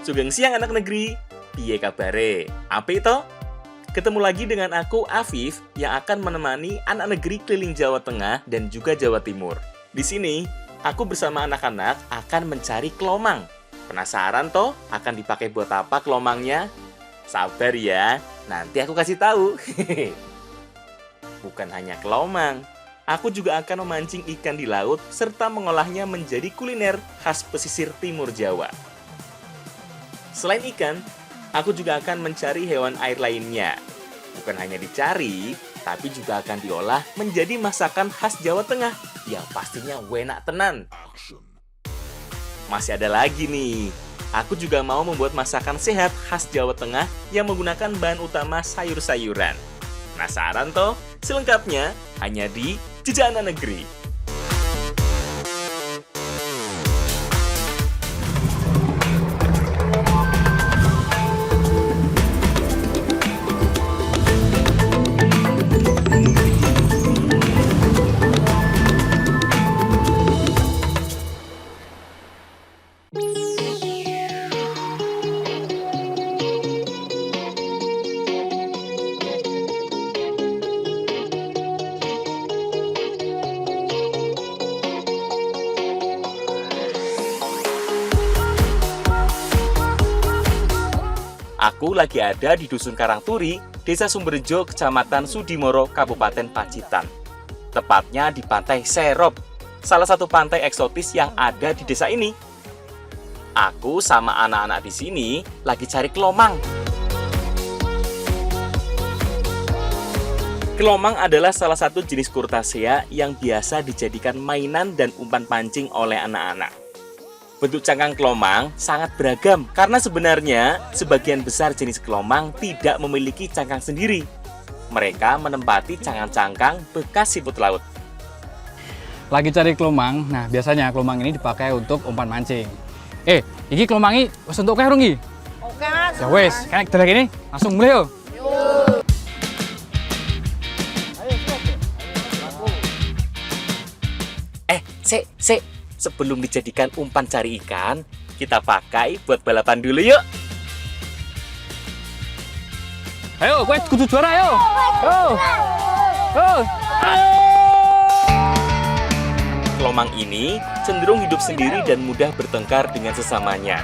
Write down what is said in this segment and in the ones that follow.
Sugeng siang anak negeri, piye kabare? Apik to? Ketemu lagi dengan aku Afif yang akan menemani anak negeri keliling Jawa Tengah dan juga Jawa Timur. Di sini, aku bersama anak-anak akan mencari kelomang. Penasaran toh akan dipakai buat apa kelomangnya? Sabar ya, nanti aku kasih tahu. Bukan hanya kelomang, aku juga akan memancing ikan di laut serta mengolahnya menjadi kuliner khas pesisir timur Jawa. Selain ikan, aku juga akan mencari hewan air lainnya. Bukan hanya dicari, tapi juga akan diolah menjadi masakan khas Jawa Tengah yang pastinya enak tenan. Masih ada lagi nih, aku juga mau membuat masakan sehat khas Jawa Tengah yang menggunakan bahan utama sayur-sayuran. Penasaran toh? Selengkapnya hanya di Jejak Anak Negeri. Aku lagi ada di Dusun Karangturi, Desa Sumberjo, Kecamatan Sudimoro, Kabupaten Pacitan. Tepatnya di Pantai Serop, salah satu pantai eksotis yang ada di desa ini. Aku sama anak-anak di sini lagi cari kelomang. Kelomang adalah salah satu jenis Kurtasea yang biasa dijadikan mainan dan umpan pancing oleh anak-anak. Bentuk cangkang kelomang sangat beragam karena sebenarnya sebagian besar jenis kelomang tidak memiliki cangkang sendiri. Mereka menempati cangkang-cangkang bekas siput laut. Lagi cari kelomang, nah biasanya kelomang ini dipakai untuk umpan mancing. Iki kelomangi wis untuk kae rungi? Oke, Mas. Ya wis, kan dalah kene langsung mulai yo. Sik. Sebelum dijadikan umpan cari ikan, kita pakai buat balapan dulu yuk. Ayo, kowe kudu juara yo. Kelomang ini cenderung hidup sendiri dan mudah bertengkar dengan sesamanya.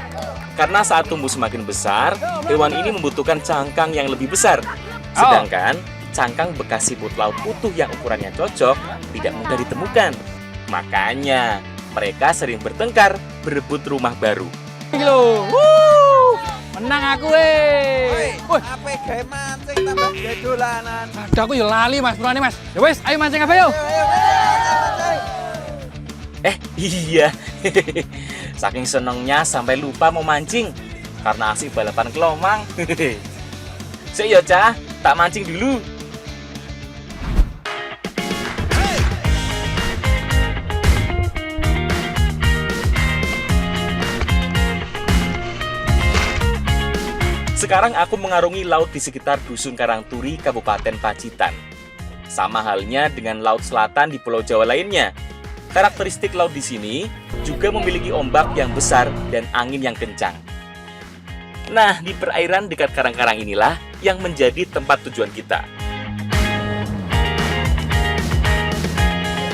Karena saat tumbuh semakin besar, hewan ini membutuhkan cangkang yang lebih besar. Sedangkan cangkang bekas siput laut utuh yang ukurannya cocok tidak mudah ditemukan. Makanya mereka sering bertengkar berebut rumah baru. Iki lho. Menang aku Woi, ape gawe mancing tambah gawe dolanan. Ada aku ya lali Mas, purane Mas. Ya wis, ayo mancing apa yo? Iya. Saking senengnya sampai lupa mau mancing karena asik balapan kelomang. Sik yo, Cah, tak mancing dulu. Sekarang aku mengarungi laut di sekitar Dusun Karangturi, Kabupaten Pacitan. Sama halnya dengan laut selatan di Pulau Jawa lainnya. Karakteristik laut di sini juga memiliki ombak yang besar dan angin yang kencang. Nah, di perairan dekat karang-karang inilah yang menjadi tempat tujuan kita.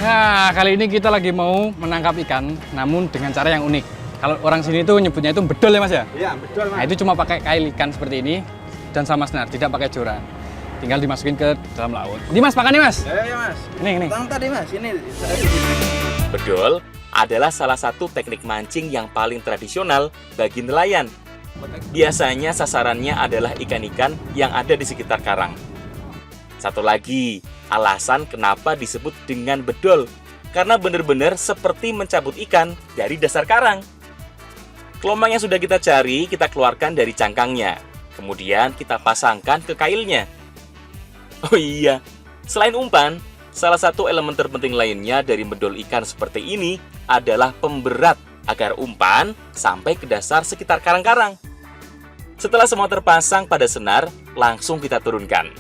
Nah, kali ini kita lagi mau menangkap ikan, namun dengan cara yang unik. Kalau orang sini tuh nyebutnya itu bedol ya Mas ya? Iya, betul Mas. Nah, itu cuma pakai kail ikan seperti ini dan sama senar, tidak pakai joran. Tinggal dimasukin ke dalam laut. Ini Mas, makan nih Mas. Ya Mas. Ini. Tang tadi Mas, ini Bedol adalah salah satu teknik mancing yang paling tradisional bagi nelayan. Biasanya sasarannya adalah ikan-ikan yang ada di sekitar karang. Satu lagi, alasan kenapa disebut dengan bedol, karena benar-benar seperti mencabut ikan dari dasar karang. Kelomang yang sudah kita cari, kita keluarkan dari cangkangnya. Kemudian kita pasangkan ke kailnya. Oh iya, selain umpan, salah satu elemen terpenting lainnya dari bedol ikan seperti ini adalah pemberat agar umpan sampai ke dasar sekitar karang-karang. Setelah semua terpasang pada senar, langsung kita turunkan.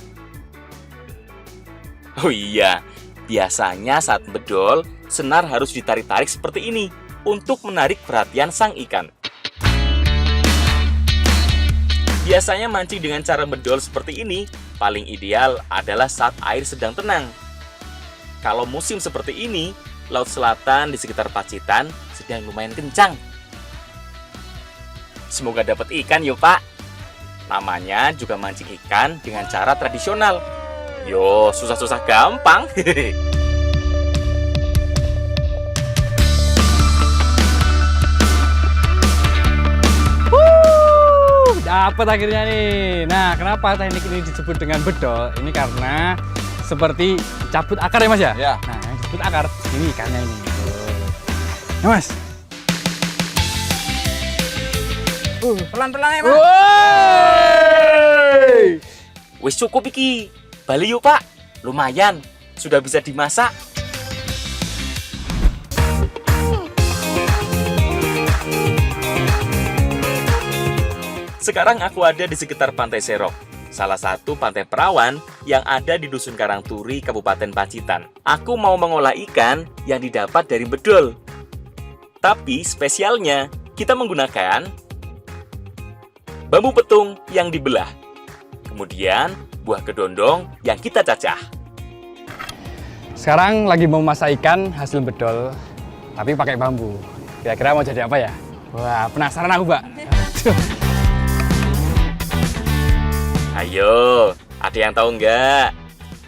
Oh iya, biasanya saat bedol, senar harus ditarik-tarik seperti ini untuk menarik perhatian sang ikan. Biasanya mancing dengan cara bedol seperti ini paling ideal adalah saat air sedang tenang. Kalau musim seperti ini, laut selatan di sekitar Pacitan sedang lumayan kencang. Semoga dapat ikan yuk Pak. Namanya juga mancing ikan dengan cara tradisional. Yo, susah-susah gampang. Dapat akhirnya nih. Nah, kenapa teknik ini disebut dengan bedol? Ini karena seperti cabut akar ya Mas ya? Ya. Nah, yang cabut akar ini ikannya ini. Nah, Mas. Pelan-pelan ya, Mas. Woi! Wis cukup iki. Bali yuk Pak. Lumayan, sudah bisa dimasak. Sekarang aku ada di sekitar Pantai Serok, salah satu pantai perawan yang ada di Dusun Karangturi, Kabupaten Pacitan. Aku mau mengolah ikan yang didapat dari bedol. Tapi spesialnya, kita menggunakan bambu petung yang dibelah. Kemudian, buah kedondong yang kita cacah. Sekarang lagi mau masak ikan hasil bedol, tapi pakai bambu. Kira-kira mau jadi apa ya? Wah, penasaran aku, Mbak. Ayo, ada yang tahu nggak?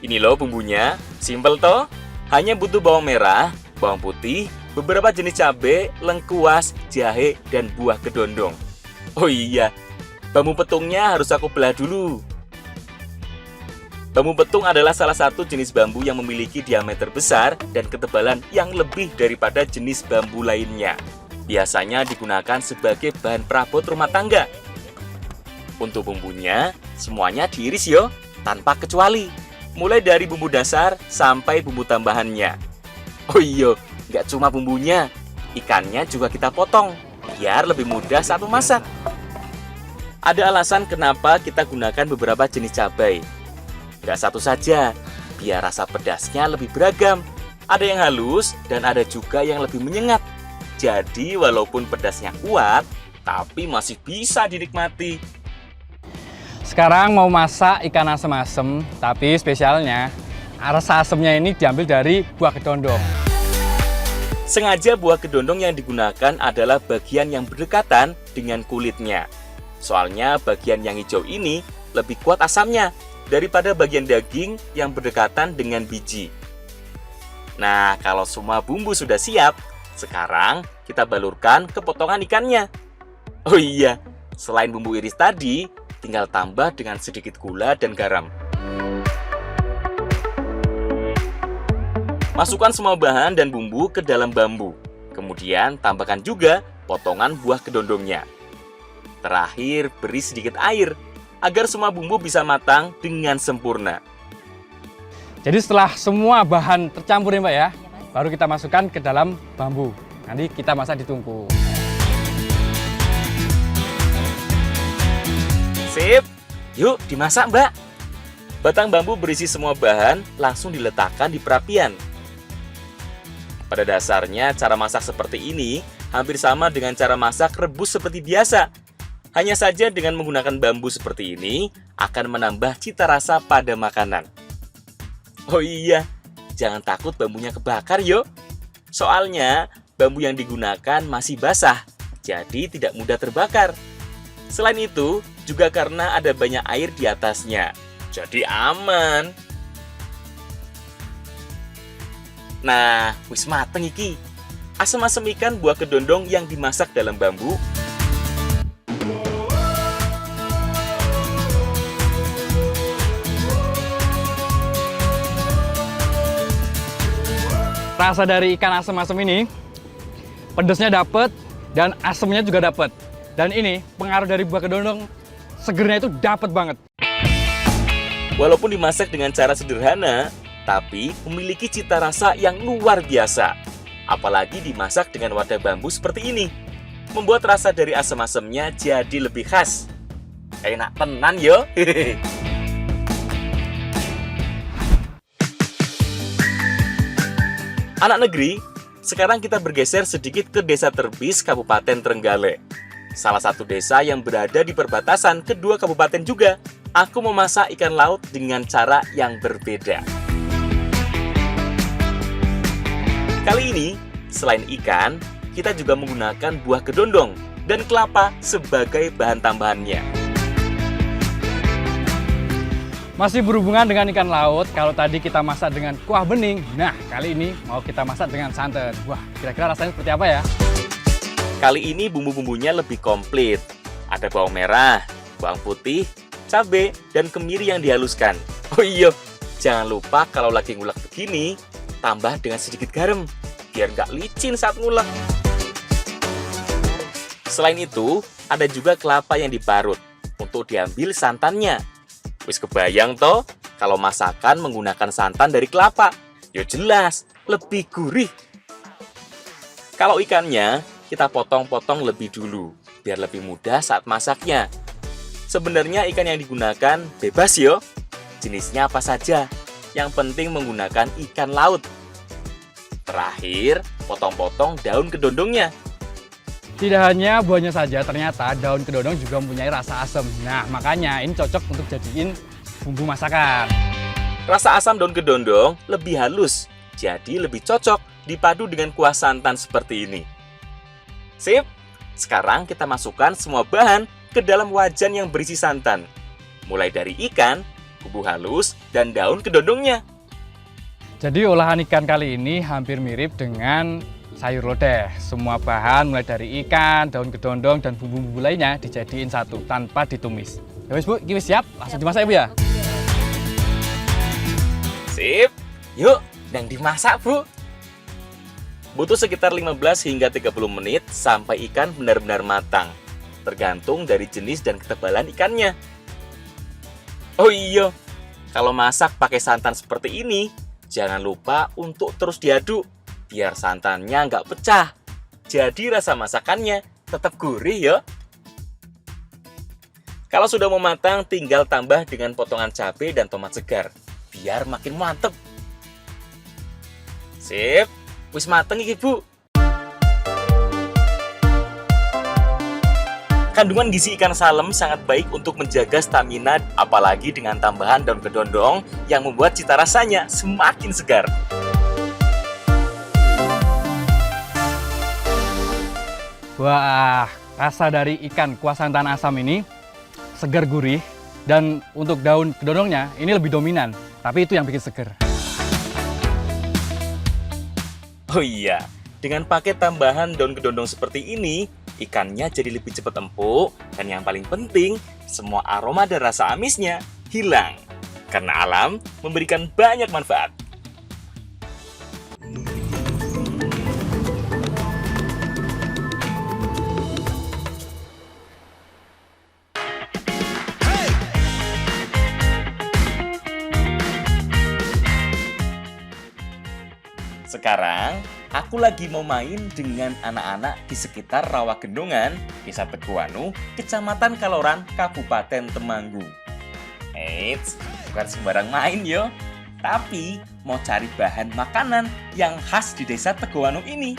Ini loh bumbunya, simple toh. Hanya butuh bawang merah, bawang putih, beberapa jenis cabai, lengkuas, jahe, dan buah kedondong. Oh iya, bambu petungnya harus aku belah dulu. Bambu petung adalah salah satu jenis bambu yang memiliki diameter besar dan ketebalan yang lebih daripada jenis bambu lainnya. Biasanya digunakan sebagai bahan perabot rumah tangga. Untuk bumbunya, semuanya diiris yo, tanpa kecuali. Mulai dari bumbu dasar sampai bumbu tambahannya. Oh iya, nggak cuma bumbunya, ikannya juga kita potong, biar lebih mudah saat memasak. Ada alasan kenapa kita gunakan beberapa jenis cabai. Nggak satu saja, biar rasa pedasnya lebih beragam. Ada yang halus dan ada juga yang lebih menyengat. Jadi walaupun pedasnya kuat, tapi masih bisa dinikmati. Sekarang mau masak ikan asem-asem, tapi spesialnya rasa asemnya ini diambil dari buah kedondong. Sengaja buah kedondong yang digunakan adalah bagian yang berdekatan dengan kulitnya. Soalnya bagian yang hijau ini lebih kuat asamnya daripada bagian daging yang berdekatan dengan biji. Nah, kalau semua bumbu sudah siap, sekarang kita balurkan ke potongan ikannya. Oh iya, selain bumbu iris tadi, tinggal tambah dengan sedikit gula dan garam. Masukkan semua bahan dan bumbu ke dalam bambu. Kemudian tambahkan juga potongan buah kedondongnya. Terakhir, beri sedikit air agar semua bumbu bisa matang dengan sempurna. Jadi setelah semua bahan tercampur ya Mbak ya, baru kita masukkan ke dalam bambu. Nanti kita masak di tungku. Sip, yuk dimasak Mbak. Batang bambu berisi semua bahan langsung diletakkan di perapian. Pada dasarnya cara masak seperti ini hampir sama dengan cara masak rebus seperti biasa. Hanya saja dengan menggunakan bambu seperti ini akan menambah cita rasa pada makanan. Oh iya, jangan takut bambunya kebakar yuk. Soalnya bambu yang digunakan masih basah, jadi tidak mudah terbakar. Selain itu, juga karena ada banyak air di atasnya, jadi aman. Nah, wis mateng iki. Asam-asam ikan buah kedondong yang dimasak dalam bambu. Rasa dari ikan asam-asam ini, pedasnya dapet dan asamnya juga dapet. Dan ini pengaruh dari buah kedondong, segernya itu dapet banget. Walaupun dimasak dengan cara sederhana, tapi memiliki cita rasa yang luar biasa. Apalagi dimasak dengan wadah bambu seperti ini, membuat rasa dari asam-asamnya jadi lebih khas. Enak tenan yo. Anak negeri, sekarang kita bergeser sedikit ke Desa Terbis, Kabupaten Trenggalek. salah satu desa yang berada di perbatasan kedua kabupaten juga, aku memasak ikan laut dengan cara yang berbeda. Kali ini, selain ikan, kita juga menggunakan buah kedondong dan kelapa sebagai bahan tambahannya. Masih berhubungan dengan ikan laut, kalau tadi kita masak dengan kuah bening, nah kali ini mau kita masak dengan santan. Wah, kira-kira rasanya seperti apa ya? Kali ini bumbu-bumbunya lebih komplit. Ada bawang merah, bawang putih, cabai, dan kemiri yang dihaluskan. Oh iya, jangan lupa kalau lagi ngulek begini, tambah dengan sedikit garam, biar nggak licin saat ngulek. Selain itu, ada juga kelapa yang diparut untuk diambil santannya. Wis kebayang toh, kalau masakan menggunakan santan dari kelapa, ya jelas lebih gurih. Kalau ikannya, kita potong-potong lebih dulu, biar lebih mudah saat masaknya. Sebenarnya ikan yang digunakan bebas yo, jenisnya apa saja, yang penting menggunakan ikan laut. Terakhir, potong-potong daun kedondongnya. Tidak hanya buahnya saja, ternyata daun kedondong juga mempunyai rasa asam. Nah, makanya ini cocok untuk jadiin bumbu masakan. Rasa asam daun kedondong lebih halus, jadi lebih cocok dipadu dengan kuah santan seperti ini. Sip, sekarang kita masukkan semua bahan ke dalam wajan yang berisi santan. Mulai dari ikan, bumbu halus, dan daun kedondongnya. Jadi olahan ikan kali ini hampir mirip dengan sayur lodeh. Semua bahan mulai dari ikan, daun kedondong, dan bumbu-bumbu lainnya dijadiin satu tanpa ditumis. Ya wis Bu, ini siap? Langsung dimasak ya Bu ya? Sip, yuk, dan dimasak Bu. Butuh sekitar 15 hingga 30 menit sampai ikan benar-benar matang. Tergantung dari jenis dan ketebalan ikannya. Oh iya, kalau masak pakai santan seperti ini, jangan lupa untuk terus diaduk, biar santannya nggak pecah. Jadi rasa masakannya tetap gurih ya. Kalau sudah mau matang, tinggal tambah dengan potongan cabai dan tomat segar, biar makin mantep. Sip, wis mateng iki Bu. Kandungan gizi ikan salem sangat baik untuk menjaga stamina, apalagi dengan tambahan daun kedondong yang membuat cita rasanya semakin segar. Wah, rasa dari ikan kuah santan asam ini segar gurih, dan untuk daun kedondongnya ini lebih dominan, tapi itu yang bikin segar. Oh iya, dengan pakai tambahan daun kedondong seperti ini, ikannya jadi lebih cepat empuk, dan yang paling penting, semua aroma dan rasa amisnya hilang. Karena alam memberikan banyak manfaat. Sekarang, aku lagi mau main dengan anak-anak di sekitar Rawa Gendongan, Desa Teguanu, Kecamatan Kaloran, Kabupaten Temanggung. Eits, bukan sembarang main yo, tapi mau cari bahan makanan yang khas di Desa Teguanu ini.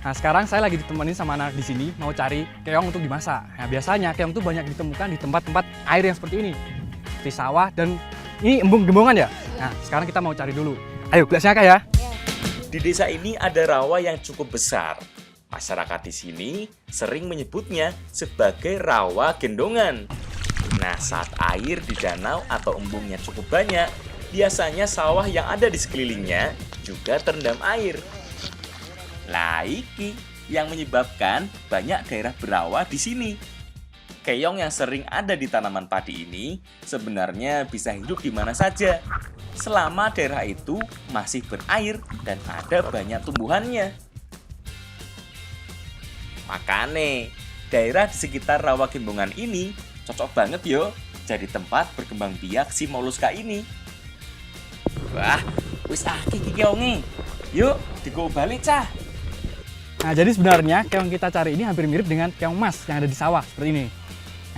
Nah, sekarang saya lagi ditemani sama anak di sini mau cari keong untuk dimasak. Nah, biasanya keong tuh banyak ditemukan di tempat-tempat air yang seperti ini, seperti sawah, dan ini embung-gembongan ya. Nah, sekarang kita mau cari dulu. Ayo, gelasnya Kak ya. Di desa ini ada rawa yang cukup besar. Masyarakat di sini sering menyebutnya sebagai rawa gendongan. Nah, saat air di danau atau embungnya cukup banyak, biasanya sawah yang ada di sekelilingnya juga terendam air. Lah iki yang menyebabkan banyak daerah berawa di sini. Keong yang sering ada di tanaman padi ini sebenarnya bisa hidup di mana saja, selama daerah itu masih berair dan ada banyak tumbuhannya. Makanya, daerah di sekitar Rawa Gembongan ini cocok banget yo jadi tempat berkembang biak si moluska ini. Wah, wis akeh iki keonge. Yuk, digo balik cah. Nah, jadi sebenarnya keong kita cari ini hampir mirip dengan keong mas yang ada di sawah seperti ini.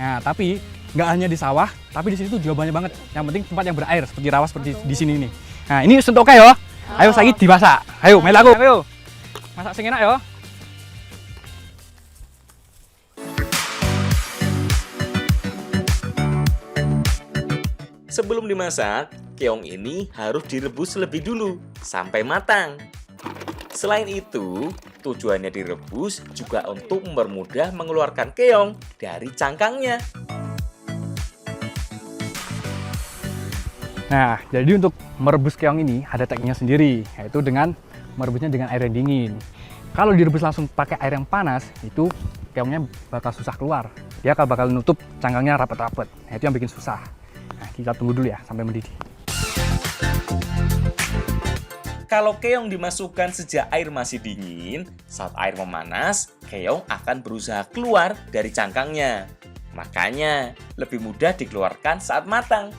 Nah, tapi nggak hanya di sawah, tapi di sini tuh juga banyak banget. Yang penting tempat yang berair seperti rawa seperti di sini nih. Nah, ini sentuh oke yo. Ayo saiki dimasak. Ayo, melu aku. Ayo. Masak sing enak yo. Sebelum dimasak, keong ini harus direbus lebih dulu sampai matang. Selain itu, tujuannya direbus juga untuk mempermudah mengeluarkan keong dari cangkangnya. Nah, jadi untuk merebus keong ini ada tekniknya sendiri, yaitu dengan merebusnya dengan air yang dingin. Kalau direbus langsung pakai air yang panas, itu keongnya bakal susah keluar. Dia bakal nutup cangkangnya rapat-rapat. Nah, itu yang bikin susah. Nah, kita tunggu dulu ya sampai mendidih. Kalau keong dimasukkan sejak air masih dingin, saat air memanas, keong akan berusaha keluar dari cangkangnya. Makanya, lebih mudah dikeluarkan saat matang.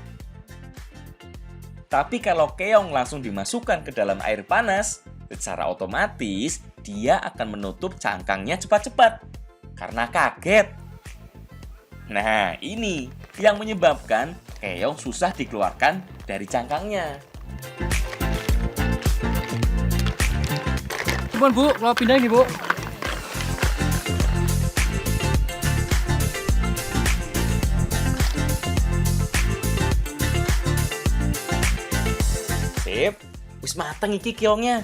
Tapi kalau keong langsung dimasukkan ke dalam air panas, secara otomatis dia akan menutup cangkangnya cepat-cepat karena kaget. Nah, ini yang menyebabkan keong susah dikeluarkan dari cangkangnya. Cuman Bu, kalau pindah ini Bu. Sip, wis mateng iki keongnya.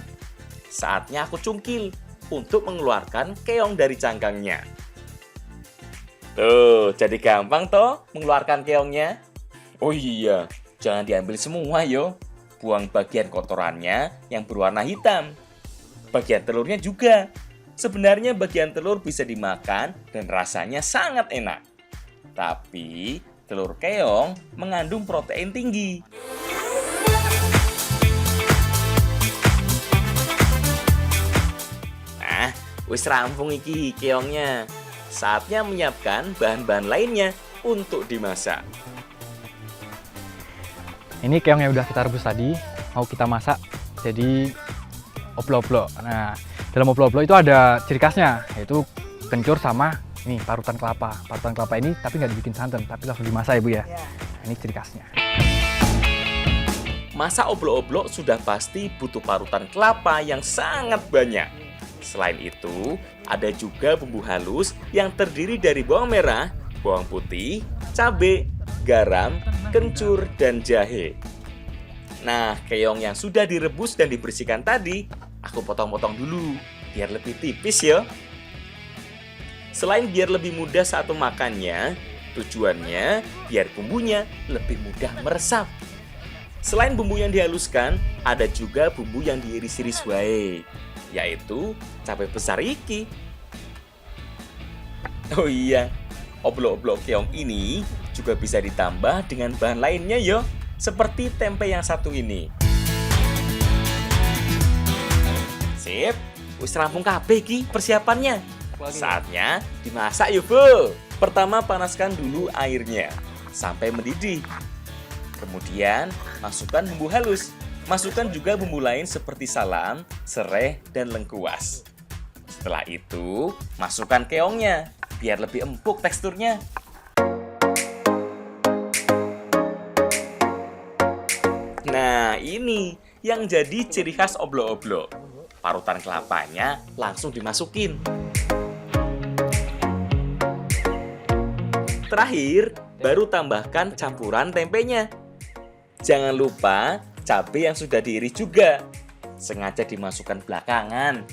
Saatnya aku cungkil untuk mengeluarkan keong dari cangkangnya. Tuh, jadi gampang toh mengeluarkan keongnya. Oh iya, jangan diambil semua yo. Buang bagian kotorannya yang berwarna hitam. Bagian telurnya juga. Sebenarnya bagian telur bisa dimakan dan rasanya sangat enak. Tapi telur keong mengandung protein tinggi. Nah, wis rampung iki keongnya. Saatnya menyiapkan bahan-bahan lainnya untuk dimasak. Ini keong yang udah kita rebus tadi, mau kita masak jadi oplo-oplo. Nah, dalam oplo-oplo itu ada ciri khasnya, yaitu kencur sama ini parutan kelapa. Parutan kelapa ini tapi nggak dibikin santan, tapi langsung dimasak ya Bu ya. Nah, ini ciri khasnya. Masak oplo-oplo sudah pasti butuh parutan kelapa yang sangat banyak. Selain itu, ada juga bumbu halus yang terdiri dari bawang merah, bawang putih, cabai, garam, kencur, dan jahe. Nah, keong yang sudah direbus dan dibersihkan tadi, aku potong-potong dulu, biar lebih tipis ya. Selain biar lebih mudah saat memakannya, tujuannya biar bumbunya lebih mudah meresap. Selain bumbu yang dihaluskan, ada juga bumbu yang diiris-iris wae, yaitu cabai besar iki. Oh iya, oplo-oplo keong ini juga bisa ditambah dengan bahan lainnya yo, seperti tempe yang satu ini. Sip, wis rampung kabeh iki persiapannya. Saatnya dimasak yuk Bu. Pertama panaskan dulu airnya sampai mendidih. Kemudian masukkan bumbu halus. Masukkan juga bumbu lain seperti salam, sereh, dan lengkuas. Setelah itu, masukkan keongnya biar lebih empuk teksturnya. Nah, ini yang jadi ciri khas oplo-oplo. Parutan kelapanya langsung dimasukin. Terakhir, baru tambahkan campuran tempenya. Jangan lupa cabai yang sudah diiris juga. Sengaja dimasukkan belakangan,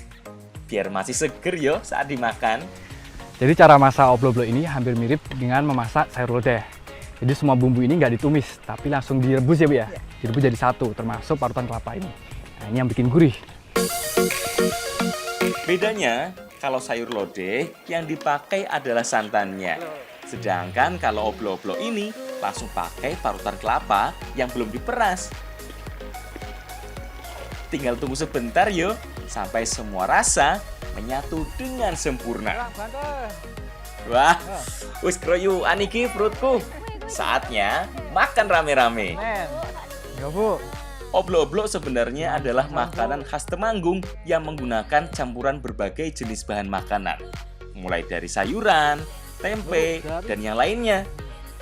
biar masih seger yo saat dimakan. Jadi cara masak oplo-oplo ini hampir mirip dengan memasak sayur lodeh. Jadi semua bumbu ini nggak ditumis, tapi langsung direbus ya Bu ya. Direbus jadi satu, termasuk parutan kelapa ini. Nah, ini yang bikin gurih. Bedanya, kalau sayur lodeh yang dipakai adalah santannya. Sedangkan kalau oplo-oplo ini langsung pakai parutan kelapa yang belum diperas. Tinggal tunggu sebentar yuk, sampai semua rasa menyatu dengan sempurna. Wah, wis kroyuan iki perutku. Saatnya makan rame-rame. Ya Bu. Oplo-oplo sebenarnya adalah makanan khas Temanggung yang menggunakan campuran berbagai jenis bahan makanan. Mulai dari sayuran, tempe, dan yang lainnya.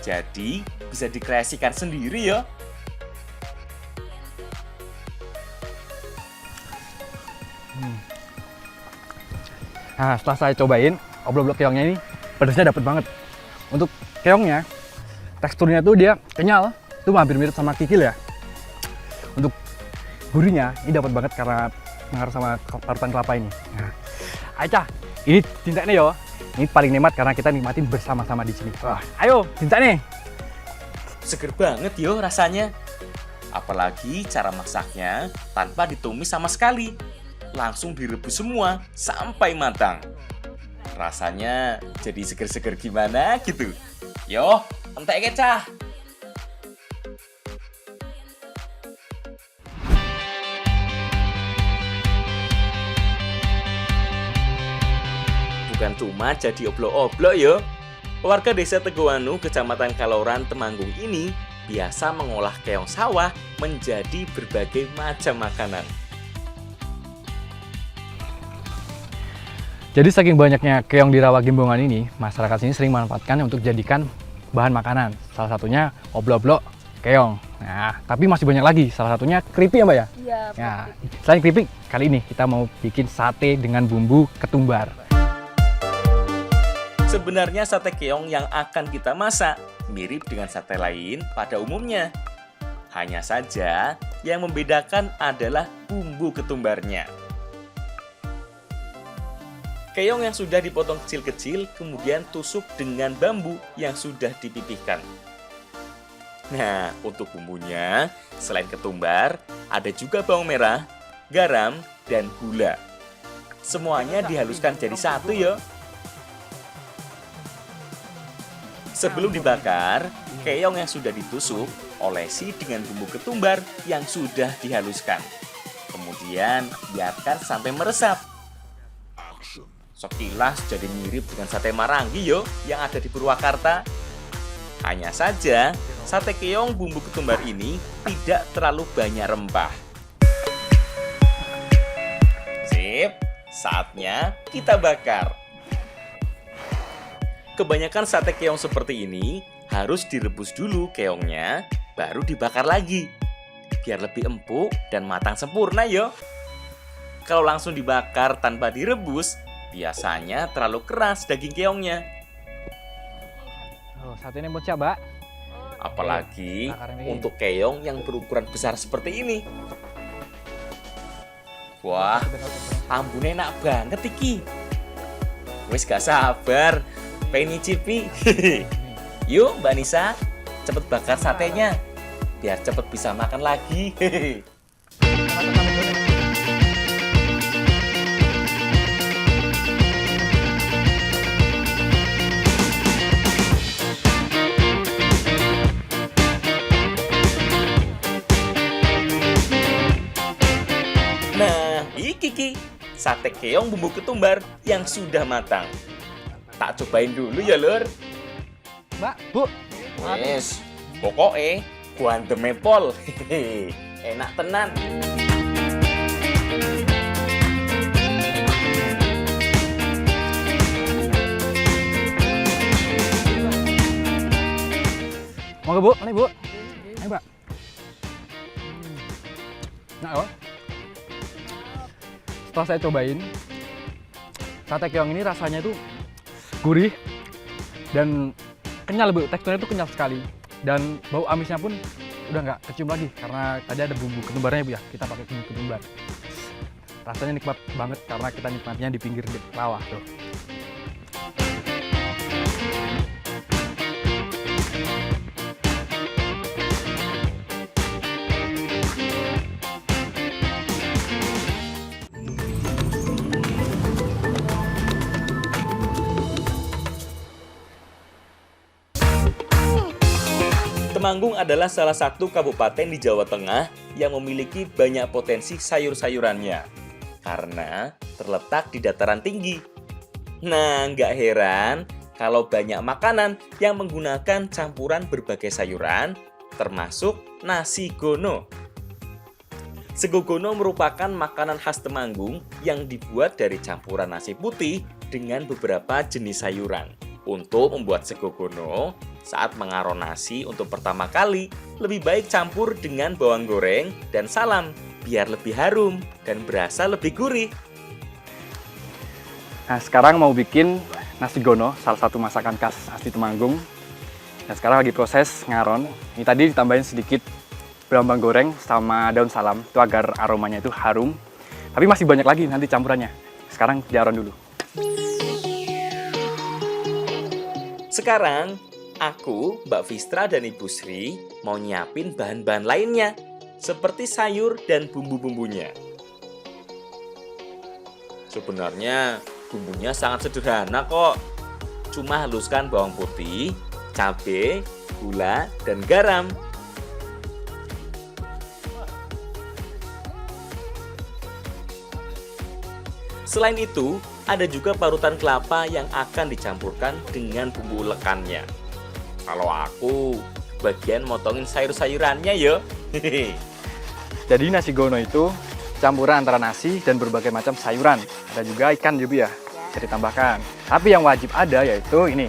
Jadi bisa dikreasikan sendiri ya. Nah, setelah saya cobain, oplo-oplo keongnya ini pedasnya dapet banget. Untuk keongnya, teksturnya tuh dia kenyal, itu hampir mirip sama kikil ya. Untuk gurihnya ini dapat banget karena pengaruh sama parutan kelapa ini. Nah, Aica, ini tintaknya yo. Ini paling nikmat karena kita nikmatin bersama-sama di sini. Wah, ayo tintaknya. Seger banget yo rasanya. Apalagi cara masaknya tanpa ditumis sama sekali. Langsung direbus semua sampai matang. Rasanya jadi seger-seger gimana gitu. Yo, entek Cah. Bukan cuma jadi oblok-oblok ya. Warga desa Teguwanu, Kecamatan Kaloran, Temanggung ini biasa mengolah keong sawah menjadi berbagai macam makanan. Jadi saking banyaknya keong di rawa Gimbongan ini, masyarakat sini sering memanfaatkan untuk jadikan bahan makanan. Salah satunya oblok-oblok keong. Nah, tapi masih banyak lagi. Salah satunya keripik ya Mbak ya? Iya. Nah, selain keripik, kali ini kita mau bikin sate dengan bumbu ketumbar. Sebenarnya sate keong yang akan kita masak mirip dengan sate lain pada umumnya. Hanya saja yang membedakan adalah bumbu ketumbarnya. Keong yang sudah dipotong kecil-kecil kemudian tusuk dengan bambu yang sudah dipipihkan. Nah, untuk bumbunya selain ketumbar ada juga bawang merah, garam, dan gula. Semuanya dihaluskan jadi satu ya. Sebelum dibakar, keong yang sudah ditusuk olesi dengan bumbu ketumbar yang sudah dihaluskan. Kemudian biarkan sampai meresap. Sekilas jadi mirip dengan sate Marangi yo yang ada di Purwakarta. Hanya saja, sate keong bumbu ketumbar ini tidak terlalu banyak rempah. Sip, saatnya kita bakar. Kebanyakan sate keong seperti ini harus direbus dulu keongnya, baru dibakar lagi. Biar lebih empuk dan matang sempurna yo. Kalau langsung dibakar tanpa direbus, biasanya terlalu keras daging keongnya. Oh, sate ini mau coba. Apalagi Bakarnya ini. untuk keong yang berukuran besar seperti ini. Wah, ambune enak banget iki. Wis gak sabar, pengen nyicipi. Yuk Mbak Nisa, cepet bakar satenya biar cepet bisa makan lagi. Nah, iki sate keong bumbu ketumbar yang sudah matang. Tak cobain dulu ya, Lur. Mbak, Bu. Wes, pokoknya guandeme pol. Enak tenan. Mau Bu? Mana Bu? Ayo, Mbak. Nah, oh. Setelah saya cobain, sate keong ini rasanya itu gurih dan kenyal Bu. Teksturnya itu kenyal sekali. Dan bau amisnya pun udah nggak kecium lagi karena tadi ada bumbu ketumbarnya Bu ya. Kita pakai bumbu ketumbar. Rasanya nikmat banget karena kita nikmatnya di pinggir rawa tuh. Temanggung adalah salah satu kabupaten di Jawa Tengah yang memiliki banyak potensi sayur-sayurannya karena terletak di dataran tinggi. Nah, nggak heran kalau banyak makanan yang menggunakan campuran berbagai sayuran, termasuk nasi gono. Sego gono merupakan makanan khas Temanggung yang dibuat dari campuran nasi putih dengan beberapa jenis sayuran. Untuk membuat sego gono, saat mengaroh nasi untuk pertama kali, lebih baik campur dengan bawang goreng dan salam, biar lebih harum dan berasa lebih gurih. Nah, sekarang mau bikin nasi gono, salah satu masakan khas asli Temanggung. Dan sekarang lagi proses ngaron. Ini tadi ditambahin sedikit bawang goreng sama daun salam itu agar aromanya itu harum. Tapi masih banyak lagi nanti campurannya. Sekarang diaron dulu. Sekarang, aku, Mbak Vistra, dan Ibu Sri mau nyiapin bahan-bahan lainnya, seperti sayur dan bumbu-bumbunya. Sebenarnya, bumbunya sangat sederhana kok. Cuma haluskan bawang putih, cabai, gula, dan garam. Selain itu, ada juga parutan kelapa yang akan dicampurkan dengan bumbu ulekannya. Kalau aku, bagian motongin sayur-sayurannya ya. Jadi nasi gono itu campuran antara nasi dan berbagai macam sayuran. Ada juga ikan juga ya, bisa ditambahkan. Tapi yang wajib ada yaitu ini,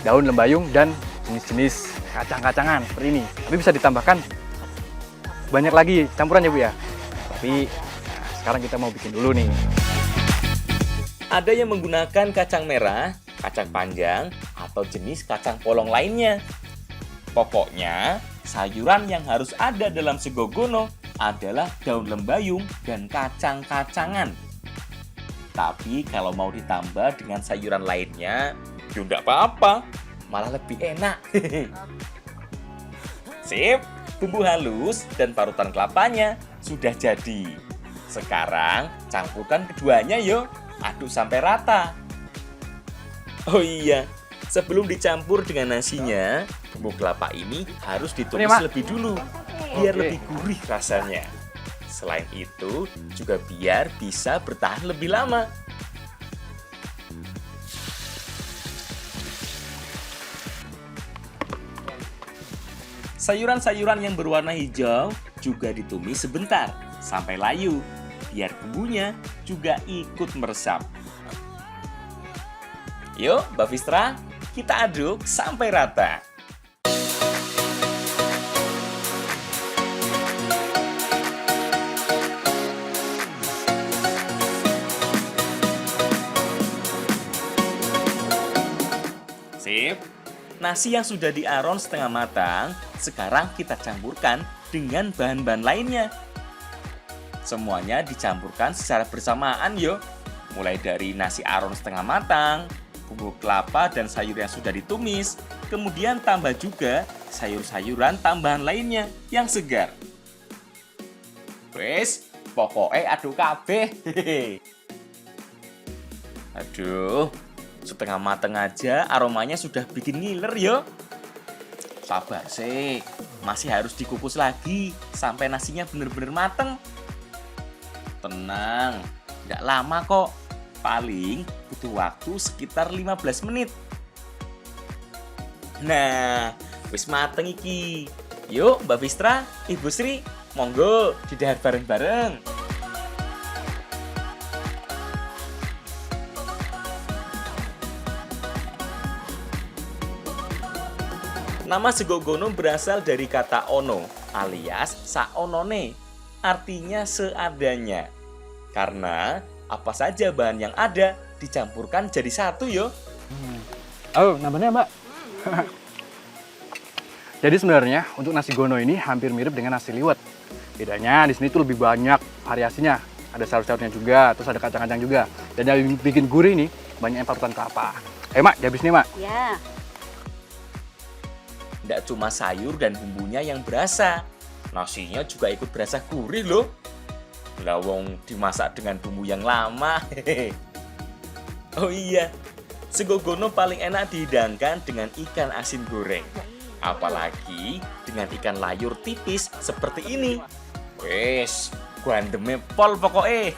daun lembayung dan jenis-jenis kacang-kacangan seperti ini. Tapi bisa ditambahkan banyak lagi campuran ya Bu ya. Tapi sekarang kita mau bikin dulu nih. Ada yang menggunakan kacang merah, kacang panjang, atau jenis kacang polong lainnya. Pokoknya, sayuran yang harus ada dalam sego gono adalah daun lembayung dan kacang-kacangan. Tapi kalau mau ditambah dengan sayuran lainnya, ya enggak apa-apa, malah lebih enak. Sip, bumbu halus dan parutan kelapanya sudah jadi. Sekarang campurkan keduanya yuk. Aduk sampai rata. Oh iya, sebelum dicampur dengan nasinya, bumbu kelapa ini harus ditumis lebih dulu, biar lebih gurih rasanya. Selain itu, juga biar bisa bertahan lebih lama. Sayuran-sayuran yang berwarna hijau juga ditumis sebentar, sampai layu, biar bumbunya juga ikut meresap. Yuk, Mbak Vistra, kita aduk sampai rata. Sip. Nasi yang sudah diaron setengah matang, sekarang kita campurkan dengan bahan-bahan lainnya. Semuanya dicampurkan secara bersamaan yo. Mulai dari nasi aron setengah matang, bumbu kelapa dan sayur yang sudah ditumis, kemudian tambah juga sayur-sayuran tambahan lainnya yang segar. Wes, pokoknya aduk kabeh. Aduh, setengah mateng aja aromanya sudah bikin ngiler yo. Sabar sih, masih harus dikukus lagi sampai nasinya bener-bener mateng. Tenang, nggak lama kok. Paling butuh waktu sekitar 15 menit. Nah, wis mateng iki. Yuk, Mbak Vistra, Ibu Sri, monggo didahar bareng-bareng. Nama sego gono berasal dari kata ono alias saonone, artinya seadanya. Karena apa saja bahan yang ada dicampurkan jadi satu yo. Oh, namanya Mbak. Jadi sebenarnya untuk nasi gono ini hampir mirip dengan nasi liwet. Bedanya di sini tuh lebih banyak variasinya. Ada sayur-sayurnya juga, terus ada kacang-kacang juga. Dan yang bikin gurih nih banyak parutan kelapa. Mak, dihabis nih Mak. Ya. Nggak cuma sayur dan bumbunya yang berasa, nasinya juga ikut berasa gurih loh. Lawong dimasak dengan bumbu yang lama. Oh iya, sego gono paling enak dihidangkan dengan ikan asin goreng. Apalagi dengan ikan layur tipis seperti ini. Wes, guandeme pol pokoknya.